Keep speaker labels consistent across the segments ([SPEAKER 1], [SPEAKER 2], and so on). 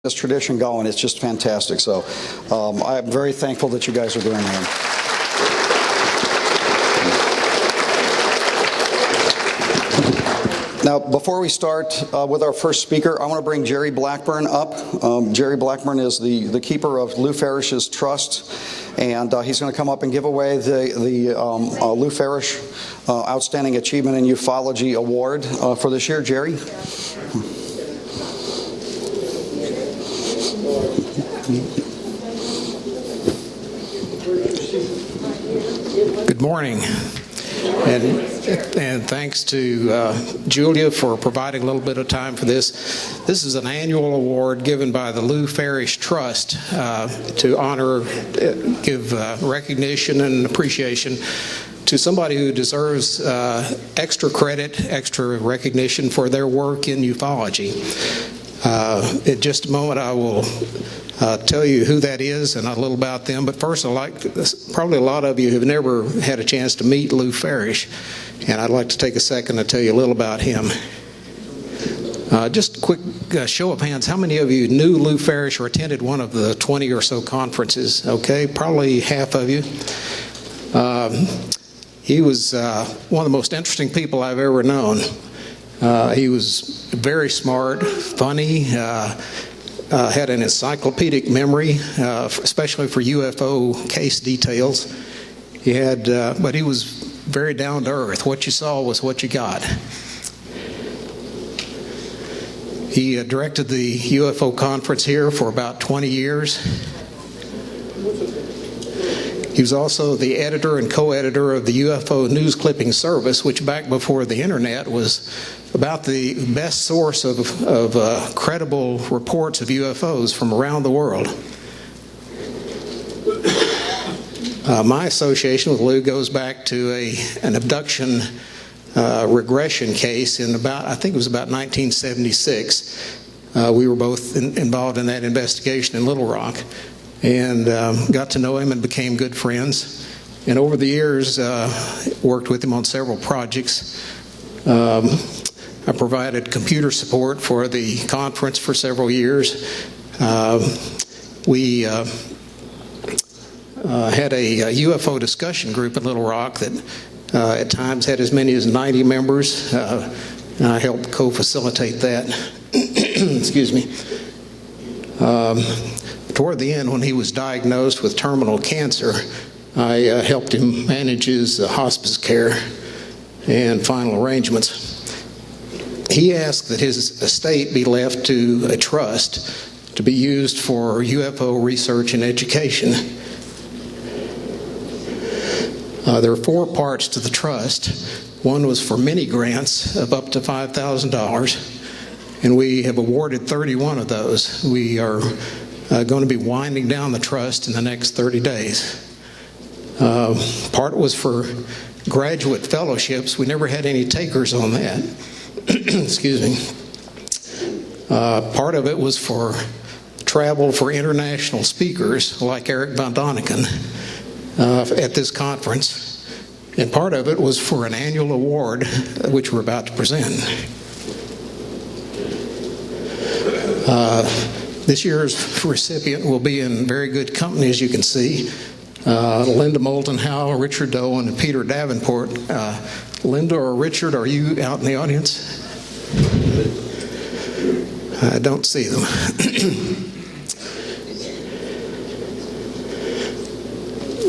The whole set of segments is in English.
[SPEAKER 1] this tradition going. It's just fantastic. So I'm very thankful that you guys are doing that. Now, before we start with our first speaker, I want to bring Jerry Blackburn up. Jerry Blackburn is the keeper of Lou Farish's trust, and he's going to come up and give away the Lou Farish Outstanding Achievement in Ufology Award for this year. Jerry?
[SPEAKER 2] Good morning, and thanks to Julia for providing a little bit of time for this. This is an annual award given by the Lou Farish Trust to honor, give recognition and appreciation to somebody who deserves extra credit, extra recognition for their work in ufology. In just a moment, I will tell you who that is and a little about them. But first, probably a lot of you have never had a chance to meet Lou Farish, and I'd like to take a second to tell you a little about him. Just a quick show of hands. How many of you knew Lou Farish or attended one of the 20 or so conferences? Okay, probably half of you. He was one of the most interesting people I've ever known. He was very smart, funny, had an encyclopedic memory, especially for UFO case details. He had, but he was very down to earth. What you saw was what you got. He directed the UFO conference here for about 20 years. He was also the editor and co-editor of the UFO News Clipping Service, which back before the internet was about the best source of credible reports of UFOs from around the world. My association with Lou goes back to an abduction regression case in I think it was about 1976. We were both involved in that investigation in Little Rock, and got to know him and became good friends. And over the years, worked with him on several projects. I provided computer support for the conference for several years. We had a UFO discussion group in Little Rock that at times had as many as 90 members. And I helped co-facilitate that. Excuse me. Toward the end, when he was diagnosed with terminal cancer, I helped him manage his hospice care and final arrangements. He asked that his estate be left to a trust to be used for UFO research and education. There are 4 parts to the trust. One was for mini grants of up to $5,000, and we have awarded 31 of those. We are going to be winding down the trust in the next 30 days. Part was for graduate fellowships. We never had any takers on that. Excuse me. Part of it was for travel for international speakers like Eric von Daniken at this conference. And part of it was for an annual award, which we're about to present. This year's recipient will be in very good company, as you can see. Linda Moulton Howell, Richard Doan, and Peter Davenport. Linda or Richard, are you out in the audience? I don't see them.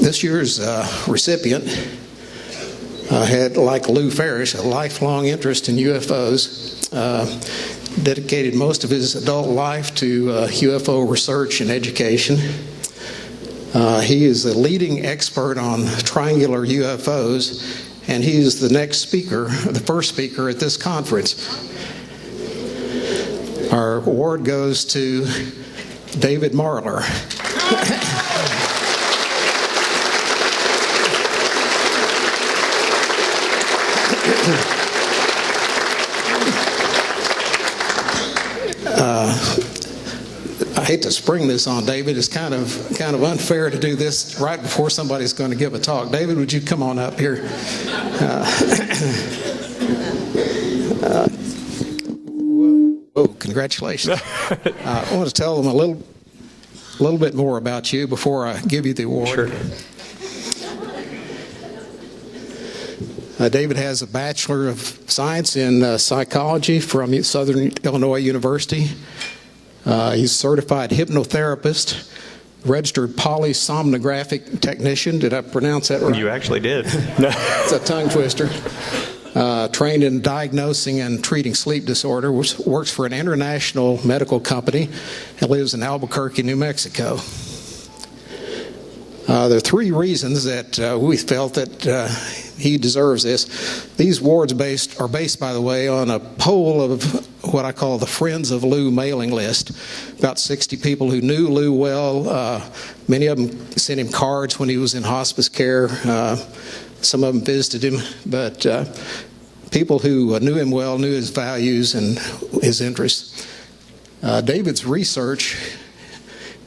[SPEAKER 2] This year's recipient had, like Lou Farish, a lifelong interest in UFOs. Dedicated most of his adult life to UFO research and education. He is a leading expert on triangular UFOs, and he is the next speaker, the first speaker at this conference. Our award goes to David Marler. I hate to spring this on David. It's kind of unfair to do this right before somebody's going to give a talk. David, would you come on up here? Whoa, can congratulations. I want to tell them a little bit more about you before I give you the award.
[SPEAKER 3] Sure.
[SPEAKER 2] David has a Bachelor of Science in Psychology from Southern Illinois University. He's a certified hypnotherapist, registered polysomnographic technician. Did I pronounce that right?
[SPEAKER 3] You actually did.
[SPEAKER 2] It's a tongue twister. Trained in diagnosing and treating sleep disorder, works for an international medical company, and lives in Albuquerque, New Mexico. There are three reasons that we felt that he deserves this. These awards are based, by the way, on a poll of what I call the Friends of Lou mailing list. About 60 people who knew Lou well. Many of them sent him cards when he was in hospice care. Some of them visited him, but people who knew him well knew his values and his interests. David's research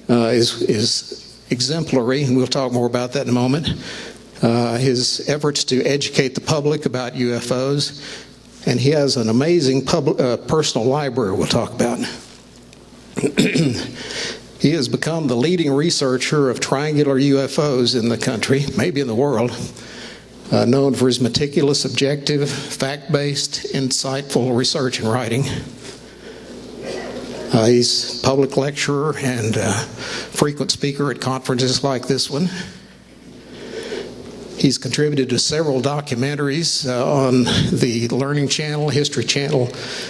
[SPEAKER 2] is exemplary, and we'll talk more about that in a moment. His efforts to educate the public about UFOs, and he has an amazing personal library we'll talk about. He has become the leading researcher of triangular UFOs in the country, maybe in the world, known for his meticulous, objective, fact-based, insightful research and writing. He's a public lecturer and frequent speaker at conferences like this one. He's contributed to several documentaries on the Learning Channel, History Channel,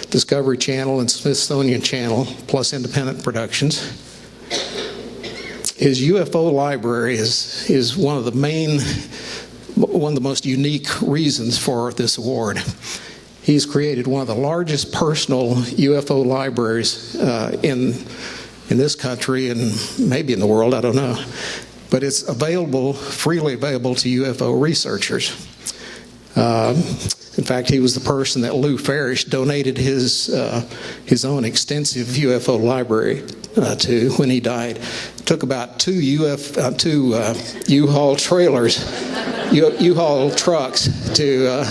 [SPEAKER 2] Discovery Channel, and Smithsonian Channel, plus independent productions. His UFO library is one of the most unique reasons for this award. He's created one of the largest personal UFO libraries in this country and maybe in the world, I don't know. But it's freely available to UFO researchers. In fact, he was the person that Lou Farish donated his own extensive UFO library to when he died. It took about two U-Haul trailers, U-Haul trucks to.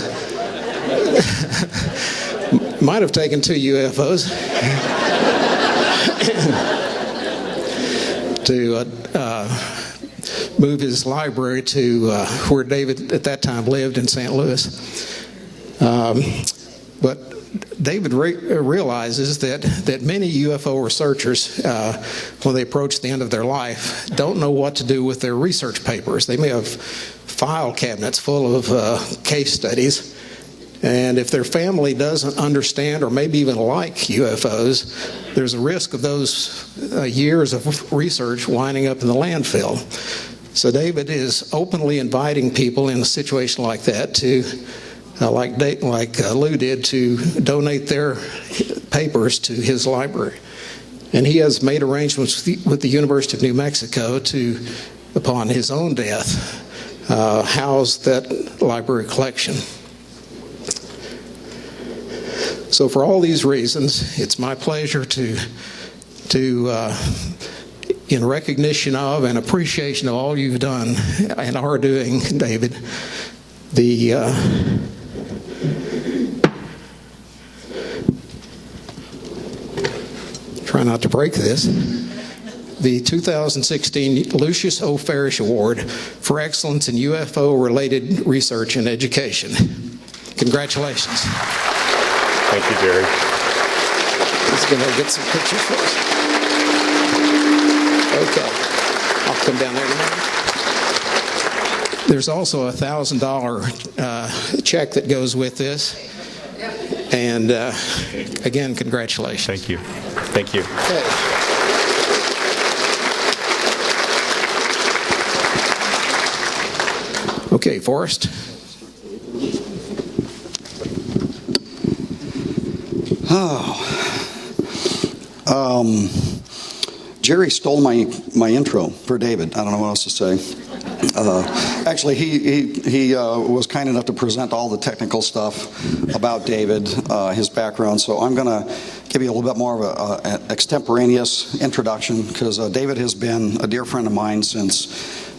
[SPEAKER 2] Might have taken two UFOs to move his library to where David at that time lived in St. Louis. But David realizes that many UFO researchers, when they approach the end of their life, don't know what to do with their research papers. They may have file cabinets full of case studies. And if their family doesn't understand or maybe even like UFOs, there's a risk of those years of research winding up in the landfill. So David is openly inviting people in a situation like that to, like Lou did, to donate their papers to his library. And he has made arrangements with the University of New Mexico to, upon his own death, house that library collection. So for all these reasons, it's my pleasure to in recognition of and appreciation of all you've done and are doing, David, try not to break this, the 2016 Lucius O. Farish Award for Excellence in UFO-Related Research and Education. Congratulations.
[SPEAKER 3] Thank you, Jerry.
[SPEAKER 2] He's going to get some pictures for us. Okay. I'll come down there in a minute. There's also a $1,000 check that goes with this. And again, congratulations.
[SPEAKER 3] Thank you. Thank you.
[SPEAKER 2] Okay, Forrest.
[SPEAKER 1] Jerry stole my intro for David. I don't know what else to say. Actually, he was kind enough to present all the technical stuff about David, his background. So I'm going to give you a little bit more of an extemporaneous introduction because David has been a dear friend of mine since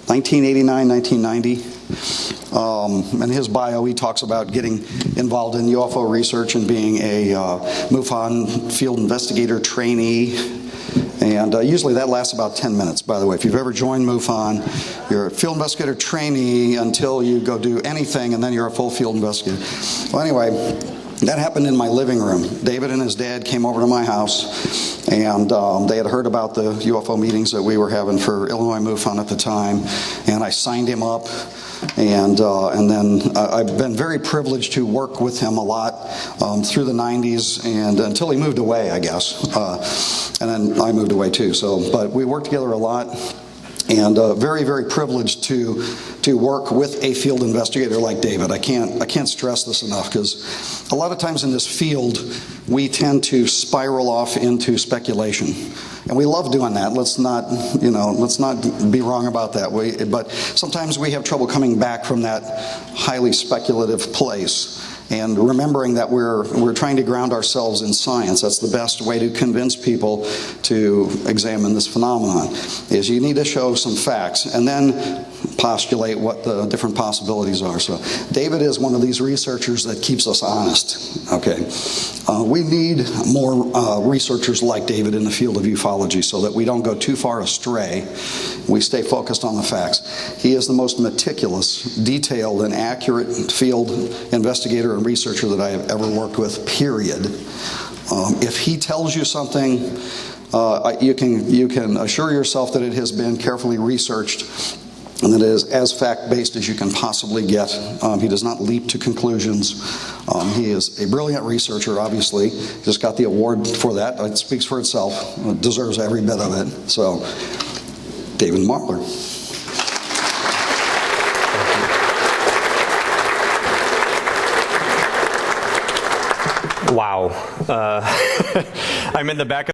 [SPEAKER 1] 1989, 1990. In his bio, he talks about getting involved in UFO research and being a MUFON field investigator trainee. And usually that lasts about 10 minutes, by the way. If you've ever joined MUFON, you're a field investigator trainee until you go do anything, and then you're a full field investigator. Well, anyway, that happened in my living room. David and his dad came over to my house, and they had heard about the UFO meetings that we were having for Illinois MUFON at the time, and I signed him up. And then I've been very privileged to work with him a lot through the 90s and until he moved away, I guess. And then I moved away too. But we worked together a lot, and very, very privileged to work with a field investigator like David. I can't stress this enough, because a lot of times in this field we tend to spiral off into speculation. And we love doing that. Let's not be wrong about that. But sometimes we have trouble coming back from that highly speculative place and remembering that we're trying to ground ourselves in science. That's the best way to convince people to examine this phenomenon, is you need to show some facts and then postulate what the different possibilities are. So David is one of these researchers that keeps us honest. Okay, we need more researchers like David in the field of ufology so that we don't go too far astray. We stay focused on the facts. He is the most meticulous, detailed, and accurate field investigator and researcher that I have ever worked with, period. If he tells you something, you can assure yourself that it has been carefully researched and that it is as fact-based as you can possibly get. He does not leap to conclusions. He is a brilliant researcher, obviously. Just got the award for that. It speaks for itself. It deserves every bit of it. So, David Marler.
[SPEAKER 3] Wow. I'm in the back of